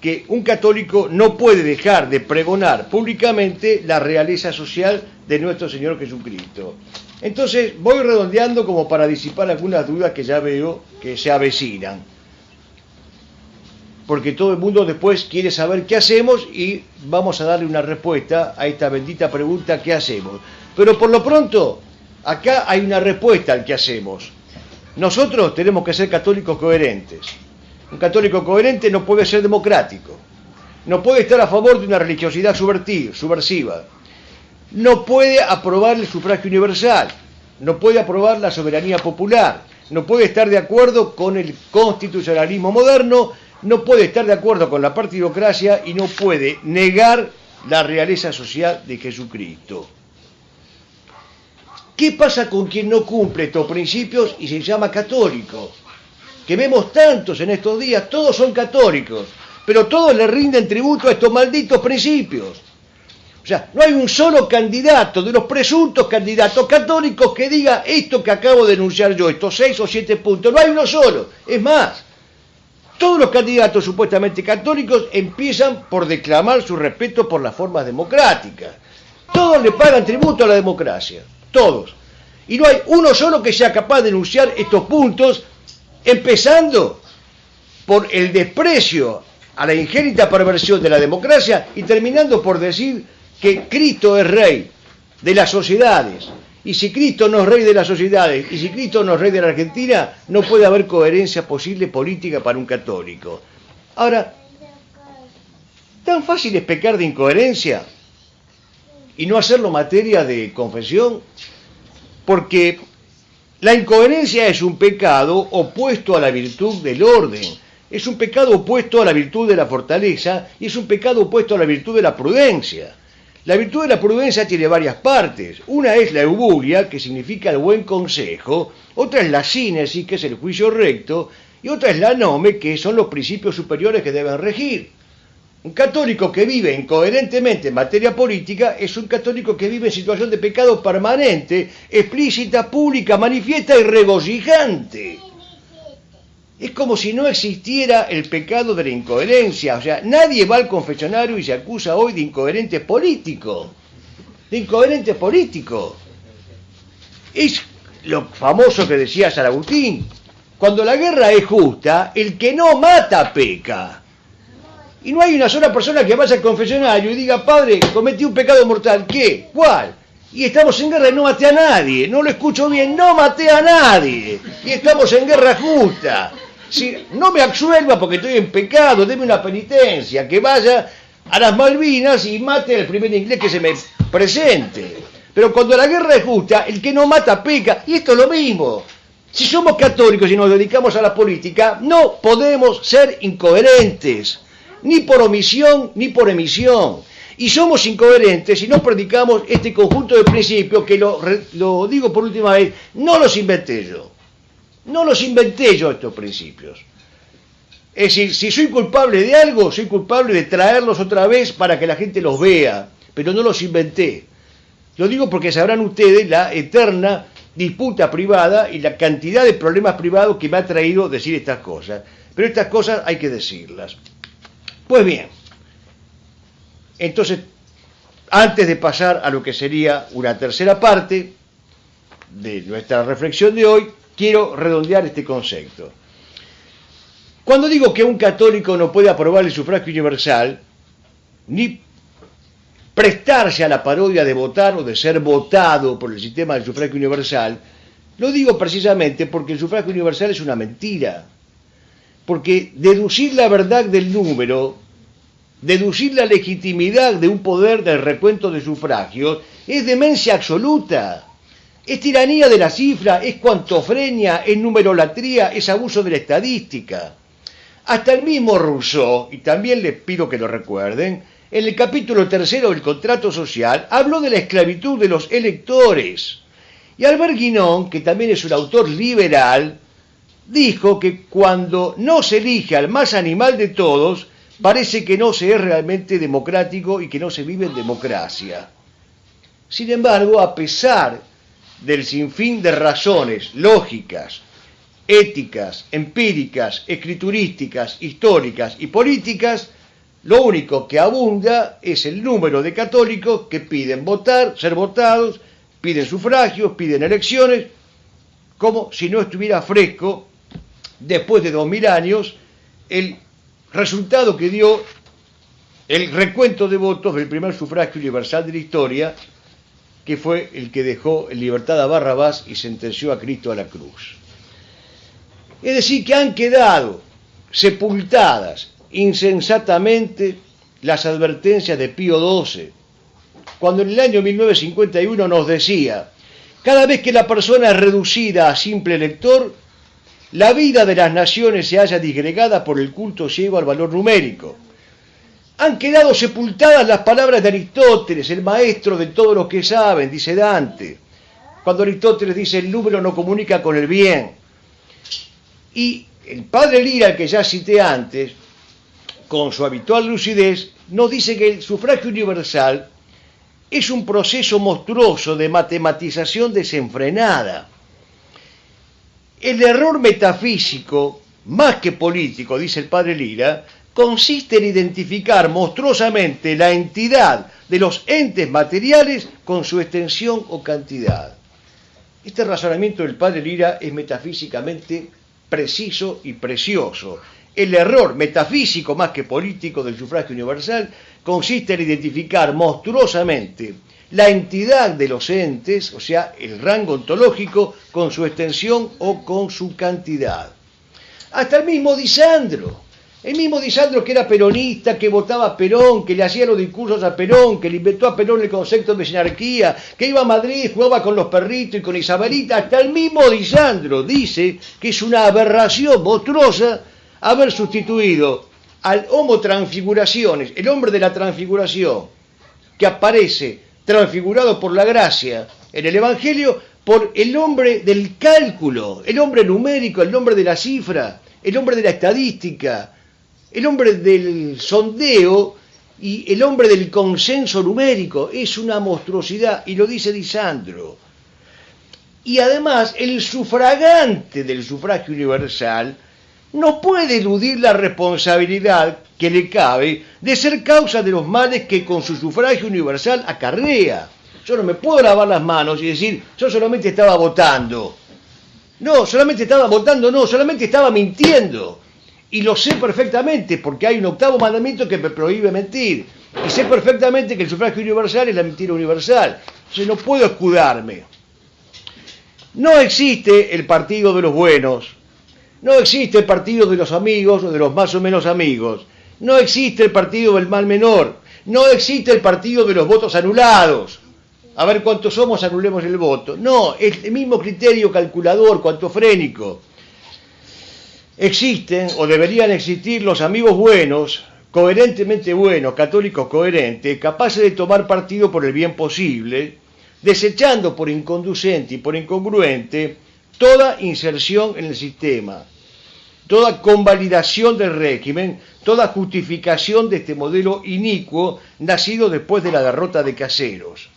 que un católico no puede dejar de pregonar públicamente la realeza social de nuestro Señor Jesucristo. Entonces voy redondeando como para disipar algunas dudas que ya veo que se avecinan, porque todo el mundo después quiere saber qué hacemos y vamos a darle una respuesta a esta bendita pregunta: ¿qué hacemos? Pero por lo pronto, acá hay una respuesta al qué hacemos. Nosotros tenemos que ser católicos coherentes. Un católico coherente no puede ser democrático, no puede estar a favor de una religiosidad subversiva, no puede aprobar el sufragio universal, no puede aprobar la soberanía popular, no puede estar de acuerdo con el constitucionalismo moderno, no puede estar de acuerdo con la partidocracia y no puede negar la realeza social de Jesucristo. ¿Qué pasa con quien no cumple estos principios y se llama católico? Que vemos tantos en estos días, todos son católicos, pero todos le rinden tributo a estos malditos principios. O sea, no hay un solo candidato de los presuntos candidatos católicos que diga esto que acabo de denunciar yo, estos 6 o 7 puntos. No hay uno solo. Es más, todos los candidatos supuestamente católicos empiezan por declamar su respeto por las formas democráticas. Todos le pagan tributo a la democracia. Todos. Y no hay uno solo que sea capaz de denunciar estos puntos, empezando por el desprecio a la ingénita perversión de la democracia y terminando por decir que Cristo es rey de las sociedades. Y si Cristo no es rey de las sociedades, y si Cristo no es rey de la Argentina, no puede haber coherencia posible política para un católico. Ahora, ¿tan fácil es pecar de incoherencia y no hacerlo materia de confesión? Porque la incoherencia es un pecado opuesto a la virtud del orden, es un pecado opuesto a la virtud de la fortaleza y es un pecado opuesto a la virtud de la prudencia. La virtud de la prudencia tiene varias partes. Una es la eubulia, que significa el buen consejo, otra es la sínesis, que es el juicio recto, y otra es la nome, que son los principios superiores que deben regir. Un católico que vive incoherentemente en materia política es un católico que vive en situación de pecado permanente, explícita, pública, manifiesta y regocijante. Es como si no existiera el pecado de la incoherencia. O sea, nadie va al confesionario y se acusa hoy de incoherente político. De incoherente político. Es lo famoso que decía San Agustín. Cuando la guerra es justa, el que no mata peca. Y no hay una sola persona que vaya al confesionario y diga, padre, cometí un pecado mortal. ¿Qué? ¿Cuál? Y estamos en guerra y no maté a nadie. No lo escucho bien, no maté a nadie. Y estamos en guerra justa. Si no me absuelva porque estoy en pecado, deme una penitencia, que vaya a las Malvinas y mate al primer inglés que se me presente. Pero cuando la guerra es justa, el que no mata peca, y esto es lo mismo. Si somos católicos y nos dedicamos a la política, no podemos ser incoherentes, ni por omisión ni por emisión. Y somos incoherentes si no predicamos este conjunto de principios que lo digo por última vez, no los inventé yo. No los inventé yo estos principios. Es decir, si soy culpable de algo, soy culpable de traerlos otra vez para que la gente los vea, pero no los inventé. Lo digo porque sabrán ustedes la eterna disputa privada y la cantidad de problemas privados que me ha traído decir estas cosas. Pero estas cosas hay que decirlas. Pues bien, entonces, antes de pasar a lo que sería una tercera parte de nuestra reflexión de hoy, quiero redondear este concepto. Cuando digo que un católico no puede aprobar el sufragio universal, ni prestarse a la parodia de votar o de ser votado por el sistema del sufragio universal, lo digo precisamente porque el sufragio universal es una mentira. Porque deducir la verdad del número, deducir la legitimidad de un poder del recuento de sufragios, es demencia absoluta. Es tiranía de la cifra, es cuantofrenia, es numerolatría, es abuso de la estadística. Hasta el mismo Rousseau, y también les pido que lo recuerden, en el capítulo 3 del contrato social, habló de la esclavitud de los electores. Y Albert Guinon, que también es un autor liberal, dijo que cuando no se elige al más animal de todos, parece que no se es realmente democrático y que no se vive en democracia. Sin embargo, a pesar del sinfín de razones lógicas, éticas, empíricas, escriturísticas, históricas y políticas, lo único que abunda es el número de católicos que piden votar, ser votados, piden sufragios, piden elecciones, como si no estuviera fresco, después de 2000 años, el resultado que dio el recuento de votos del primer sufragio universal de la historia, que fue el que dejó en libertad a Barrabás y sentenció a Cristo a la cruz. Es decir, que han quedado sepultadas insensatamente las advertencias de Pío XII, cuando en el año 1951 nos decía: cada vez que la persona es reducida a simple elector, la vida de las naciones se halla disgregada por el culto ciego al valor numérico. Han quedado sepultadas las palabras de Aristóteles, el maestro de todos los que saben, dice Dante. cuando Aristóteles dice el número no comunica con el bien. Y el padre Lira, que ya cité antes, con su habitual lucidez, nos dice que el sufragio universal es un proceso monstruoso de matematización desenfrenada. El error metafísico, más que político, dice el padre Lira, consiste en identificar monstruosamente la entidad de los entes materiales con su extensión o cantidad. Este razonamiento del padre Lira es metafísicamente preciso y precioso. El error metafísico más que político del sufragio universal consiste en identificar monstruosamente la entidad de los entes, o sea, el rango ontológico, con su extensión o con su cantidad. Hasta el mismo Disandro que era peronista, que votaba a Perón, que le hacía los discursos a Perón, que le inventó a Perón el concepto de sinarquía, que iba a Madrid, jugaba con los perritos y con Isabelita, hasta el mismo Disandro dice que es una aberración monstruosa haber sustituido al Homo Transfiguraciones, el hombre de la transfiguración, que aparece transfigurado por la gracia en el Evangelio, por el hombre del cálculo, el hombre numérico, el hombre de la cifra, el hombre de la estadística, el hombre del sondeo y el hombre del consenso numérico. Es una monstruosidad, y lo dice Disandro. Y además, el sufragante del sufragio universal no puede eludir la responsabilidad que le cabe de ser causa de los males que con su sufragio universal acarrea. Yo no me puedo lavar las manos y decir, yo solamente estaba votando. No, solamente estaba mintiendo. Y lo sé perfectamente, porque hay un octavo mandamiento que me prohíbe mentir. Y sé perfectamente que el sufragio universal es la mentira universal. Entonces no puedo escudarme. No existe el partido de los buenos. No existe el partido de los amigos o de los más o menos amigos. No existe el partido del mal menor. No existe el partido de los votos anulados. A ver cuántos somos, anulemos el voto. No, es el mismo criterio calculador, cuantofrénico. Existen o deberían existir los amigos buenos, coherentemente buenos, católicos coherentes, capaces de tomar partido por el bien posible, desechando por inconducente y por incongruente toda inserción en el sistema, toda convalidación del régimen, toda justificación de este modelo inicuo nacido después de la derrota de Caseros.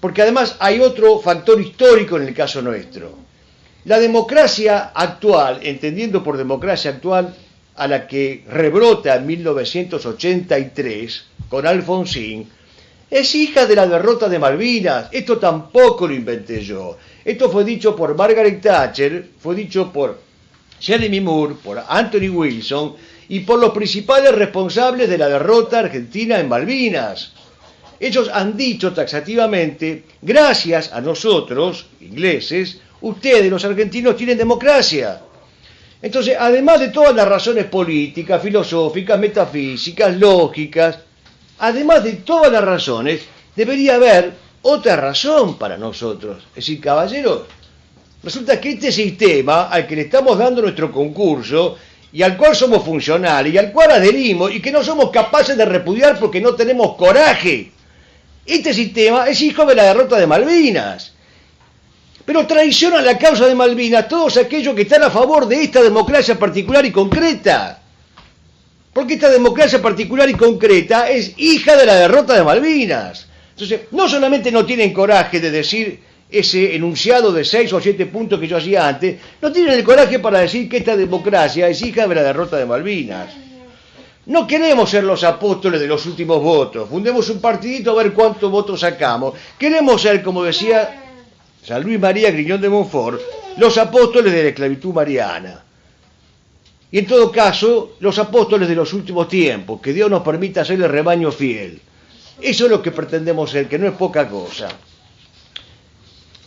Porque además hay otro factor histórico en el caso nuestro. La democracia actual, entendiendo por democracia actual a la que rebrota en 1983 con Alfonsín, es hija de la derrota de Malvinas. Esto tampoco lo inventé yo. Esto fue dicho por Margaret Thatcher, fue dicho por Jeremy Moore, por Anthony Wilson y por los principales responsables de la derrota argentina en Malvinas. Ellos han dicho taxativamente, gracias a nosotros, ingleses, ustedes, los argentinos, tienen democracia. Entonces, además de todas las razones políticas, filosóficas, metafísicas, lógicas, además de todas las razones, debería haber otra razón para nosotros. Es decir, caballeros, resulta que este sistema al que le estamos dando nuestro concurso y al cual somos funcionales y al cual adherimos y que no somos capaces de repudiar porque no tenemos coraje, este sistema es hijo de la derrota de Malvinas. Pero traicionan la causa de Malvinas todos aquellos que están a favor de esta democracia particular y concreta. Porque esta democracia particular y concreta es hija de la derrota de Malvinas. Entonces, no solamente no tienen coraje de decir ese enunciado de 6 o 7 puntos que yo hacía antes, no tienen el coraje para decir que esta democracia es hija de la derrota de Malvinas. No queremos ser los apóstoles de los últimos votos. Fundemos un partidito a ver cuántos votos sacamos. Queremos ser, como decía San Luis María Griñón de Montfort, los apóstoles de la esclavitud mariana. Y en todo caso, los apóstoles de los últimos tiempos, que Dios nos permita ser el rebaño fiel. Eso es lo que pretendemos ser, que no es poca cosa.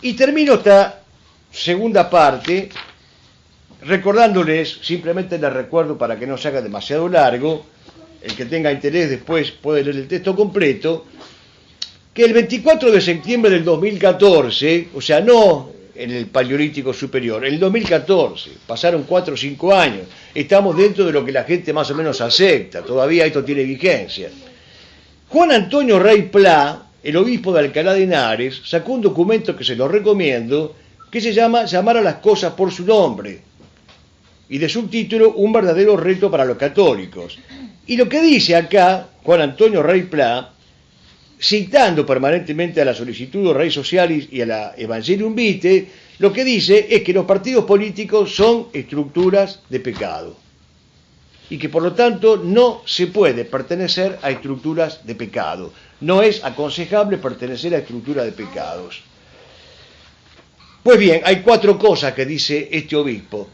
Y termino esta segunda parte recordándoles, simplemente les recuerdo para que no se haga demasiado largo, el que tenga interés después puede leer el texto completo, que el 24 de septiembre del 2014, o sea, no en el Paleolítico Superior, en el 2014, pasaron 4 o 5 años, estamos dentro de lo que la gente más o menos acepta, todavía esto tiene vigencia. Juan Antonio Rey Pla, el obispo de Alcalá de Henares sacó un documento que se lo recomiendo, que se llama Llamar a las cosas por su nombre, y de subtítulo Un verdadero reto para los católicos. Y lo que dice acá Juan Antonio Rey Pla, citando permanentemente a la Sollicitudo Rei Socialis y a la Evangelium Vitae, lo que dice es que los partidos políticos son estructuras de pecado y que por lo tanto no se puede pertenecer a estructuras de pecado. No es aconsejable pertenecer a estructuras de pecados. Pues bien, hay 4 cosas que dice este obispo.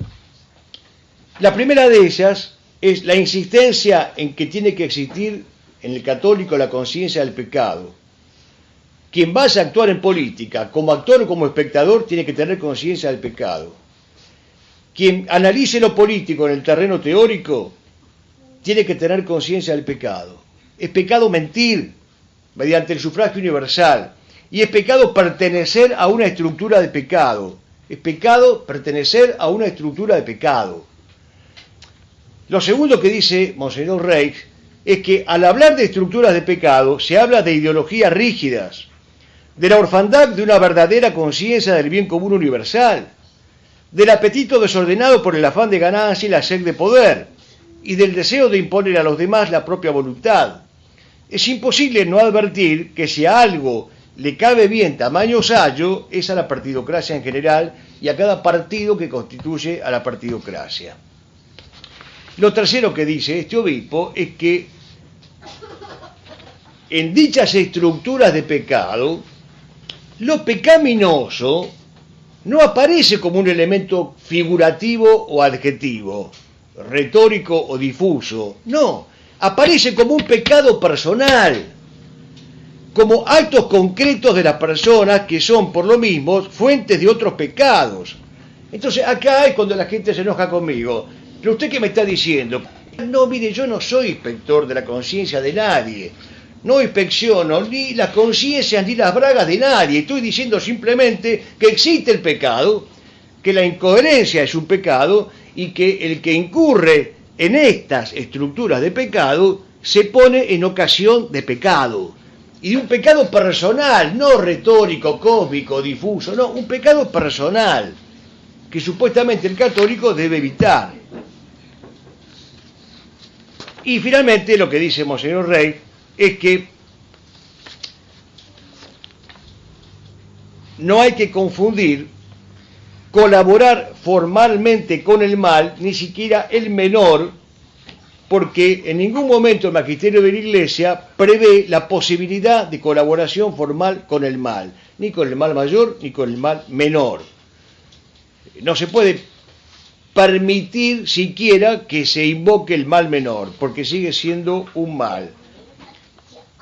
La primera de ellas es la insistencia en que tiene que existir en el católico la conciencia del pecado. Quien vaya a actuar en política, como actor o como espectador, tiene que tener conciencia del pecado. Quien analice lo político en el terreno teórico, tiene que tener conciencia del pecado. Es pecado mentir mediante el sufragio universal. Y es pecado pertenecer a una estructura de pecado. Es pecado pertenecer a una estructura de pecado. Lo segundo que dice Monseñor Rey es que al hablar de estructuras de pecado se habla de ideologías rígidas, de la orfandad de una verdadera conciencia del bien común universal, del apetito desordenado por el afán de ganancia y la sed de poder, y del deseo de imponer a los demás la propia voluntad. Es imposible no advertir que si a algo le cabe bien tamaño sayo, es a la partidocracia en general y a cada partido que constituye a la partidocracia. Lo tercero que dice este obispo es que en dichas estructuras de pecado, lo pecaminoso no aparece como un elemento figurativo o adjetivo, retórico o difuso, no, aparece como un pecado personal, como actos concretos de las personas que son por lo mismo fuentes de otros pecados. Entonces acá es cuando la gente se enoja conmigo. ¿Pero usted qué me está diciendo? No, mire, yo no soy inspector de la conciencia de nadie. No inspecciono ni las conciencias ni las bragas de nadie. Estoy diciendo simplemente que existe el pecado, que la incoherencia es un pecado y que el que incurre en estas estructuras de pecado se pone en ocasión de pecado. Y de un pecado personal, no retórico, cósmico, difuso, no, un pecado personal que supuestamente el católico debe evitar. Y finalmente lo que dice Monseñor Rey es que no hay que confundir colaborar formalmente con el mal, ni siquiera el menor, porque en ningún momento el magisterio de la Iglesia prevé la posibilidad de colaboración formal con el mal, ni con el mal mayor ni con el mal menor. No se puede permitir siquiera que se invoque el mal menor, porque sigue siendo un mal.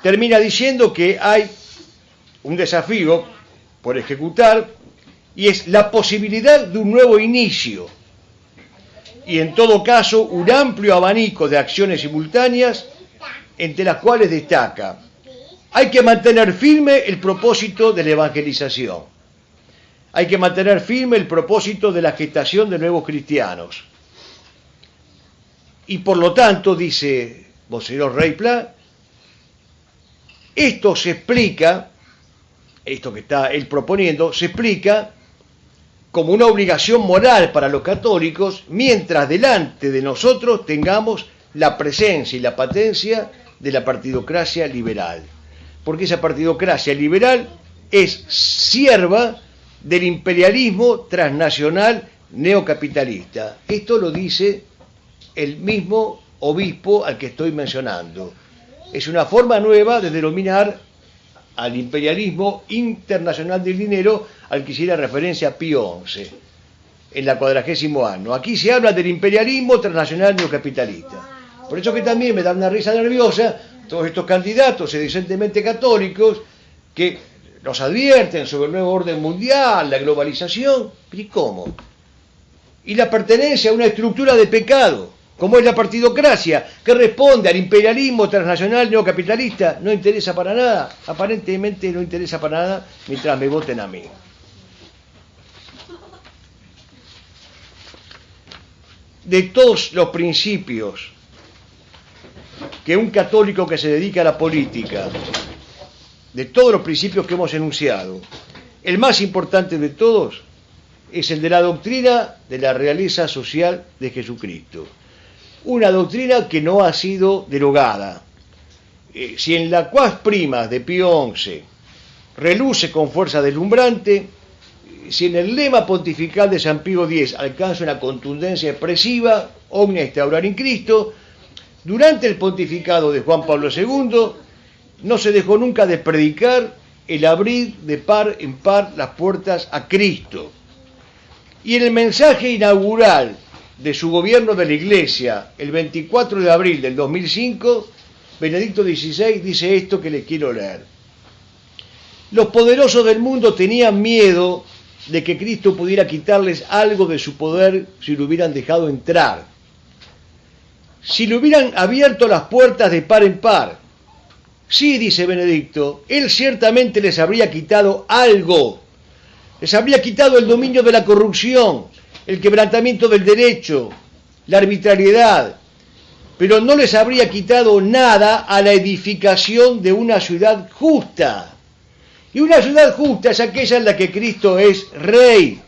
Termina diciendo que hay un desafío por ejecutar y es la posibilidad de un nuevo inicio y en todo caso un amplio abanico de acciones simultáneas entre las cuales destaca: hay que mantener firme el propósito de la evangelización. Hay que mantener firme el propósito de la gestación de nuevos cristianos. Y por lo tanto, dice Monseñor Rey Pla, esto se explica, esto que está él proponiendo, se explica como una obligación moral para los católicos mientras delante de nosotros tengamos la presencia y la patencia de la partidocracia liberal. Porque esa partidocracia liberal es sierva del imperialismo transnacional neocapitalista. Esto lo dice el mismo obispo al que estoy mencionando. Es una forma nueva de denominar al imperialismo internacional del dinero al que hiciera referencia Pío XI en la 40º año. Aquí se habla del imperialismo transnacional neocapitalista. Por eso que también me da una risa nerviosa todos estos candidatos sedicentemente católicos que nos advierten sobre el nuevo orden mundial, la globalización. ¿Y cómo? Y la pertenencia a una estructura de pecado, como es la partidocracia, que responde al imperialismo transnacional neocapitalista, no interesa para nada, aparentemente no interesa para nada mientras me voten a mí. De todos los principios que un católico que se dedica a la política de todos los principios que hemos enunciado, el más importante de todos es el de la doctrina de la realeza social de Jesucristo. Una doctrina que no ha sido derogada. Si en la Quas Primas de Pío XI reluce con fuerza deslumbrante, si en el lema pontifical de San Pío X alcanza una contundencia expresiva, omnia instaurar in Cristo, durante el pontificado de Juan Pablo II no se dejó nunca de predicar el abrir de par en par las puertas a Cristo. Y en el mensaje inaugural de su gobierno de la Iglesia, el 24 de abril del 2005, Benedicto XVI dice esto que les quiero leer. Los poderosos del mundo tenían miedo de que Cristo pudiera quitarles algo de su poder si lo hubieran dejado entrar. Si le hubieran abierto las puertas de par en par. Sí, dice Benedicto, él ciertamente les habría quitado algo. Les habría quitado el dominio de la corrupción, el quebrantamiento del derecho, la arbitrariedad, pero no les habría quitado nada a la edificación de una ciudad justa. Y una ciudad justa es aquella en la que Cristo es Rey.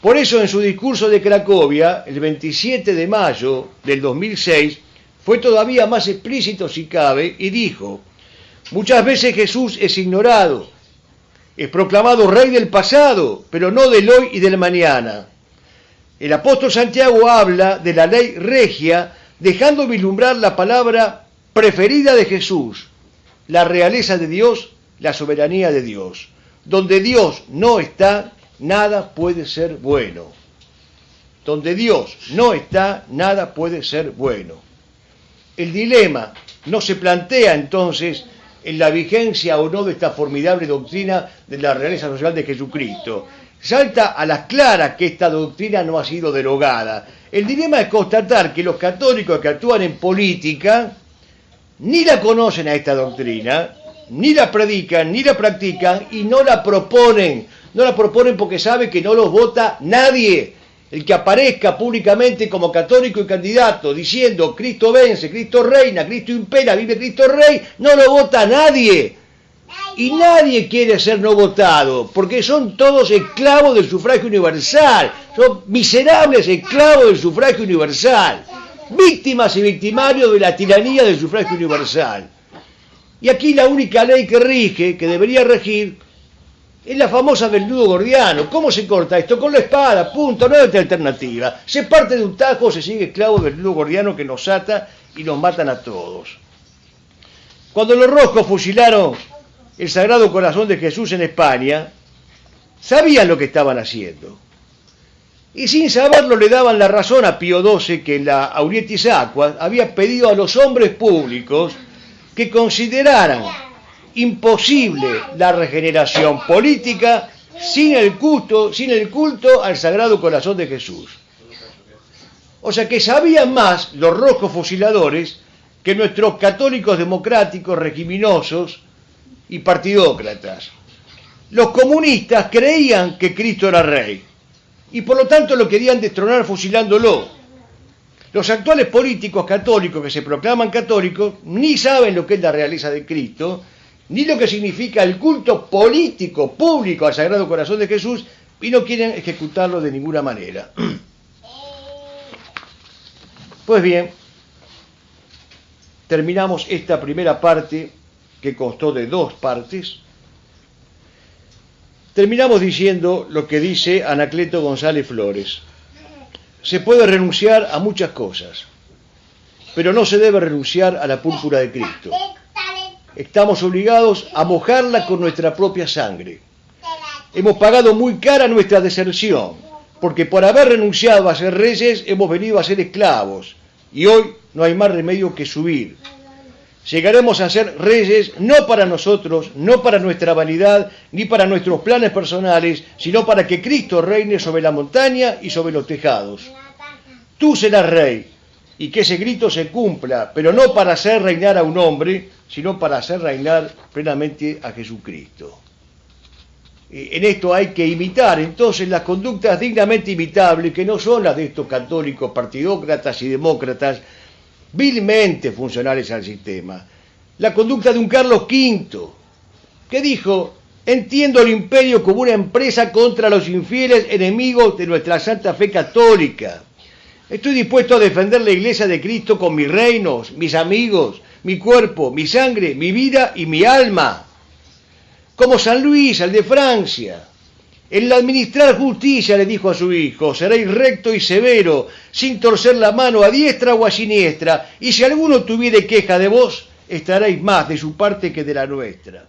Por eso en su discurso de Cracovia, el 27 de mayo del 2006, fue todavía más explícito si cabe y dijo: muchas veces Jesús es ignorado, es proclamado Rey del pasado, pero no del hoy y del mañana. El apóstol Santiago habla de la ley regia, dejando vislumbrar la palabra preferida de Jesús, la realeza de Dios, la soberanía de Dios. Donde Dios no está, nada puede ser bueno. Donde Dios no está, nada puede ser bueno. El dilema no se plantea entonces en la vigencia o no de esta formidable doctrina de la realeza social de Jesucristo. Salta a las claras que esta doctrina no ha sido derogada. El dilema es constatar que los católicos que actúan en política ni la conocen a esta doctrina, ni la predican, ni la practican y no la proponen. No la proponen porque saben que no los vota nadie. El que aparezca públicamente como católico y candidato diciendo Cristo vence, Cristo reina, Cristo impera, vive Cristo Rey, no lo vota nadie. Y nadie quiere ser no votado, porque son todos esclavos del sufragio universal, son miserables esclavos del sufragio universal, víctimas y victimarios de la tiranía del sufragio universal. Y aquí la única ley que rige, que debería regir, es la famosa del nudo gordiano. ¿Cómo se corta esto? Con la espada, punto, no hay otra alternativa. Se parte de un tajo, se sigue esclavo del nudo gordiano que nos ata y nos matan a todos. Cuando los rojos fusilaron el Sagrado Corazón de Jesús en España, sabían lo que estaban haciendo. Y sin saberlo le daban la razón a Pío XII, que en la Aurietis Aquas había pedido a los hombres públicos que consideraran imposible la regeneración política sin el culto al Sagrado Corazón de Jesús. O sea que sabían más los rojos fusiladores que nuestros católicos democráticos, regiminosos y partidócratas. Los comunistas creían que Cristo era Rey y por lo tanto lo querían destronar fusilándolo. Los actuales políticos católicos que se proclaman católicos ni saben lo que es la realeza de Cristo, ni lo que significa el culto político público al Sagrado Corazón de Jesús y no quieren ejecutarlo de ninguna manera. Pues bien, terminamos esta primera parte que constó de dos partes. Terminamos diciendo lo que dice Anacleto González Flores. Se puede renunciar a muchas cosas, pero no se debe renunciar a la púrpura de Cristo. Estamos obligados a mojarla con nuestra propia sangre. Hemos pagado muy cara nuestra deserción, porque por haber renunciado a ser reyes hemos venido a ser esclavos, y hoy no hay más remedio que subir. Llegaremos a ser reyes no para nosotros, no para nuestra vanidad, ni para nuestros planes personales, sino para que Cristo reine sobre la montaña y sobre los tejados. Tú serás rey, y que ese grito se cumpla, pero no para hacer reinar a un hombre, sino para hacer reinar plenamente a Jesucristo. En esto hay que imitar entonces las conductas dignamente imitables, que no son las de estos católicos partidócratas y demócratas, vilmente funcionales al sistema. la conducta de un Carlos V, que dijo: entiendo el imperio como una empresa contra los infieles enemigos de nuestra santa fe católica. Estoy dispuesto a defender la Iglesia de Cristo con mis reinos, mis amigos, mi cuerpo, mi sangre, mi vida y mi alma. Como San Luis, el de Francia. En la administrar justicia, le dijo a su hijo, seréis recto y severo, sin torcer la mano a diestra o a siniestra, y si alguno tuviere queja de vos, estaréis más de su parte que de la nuestra.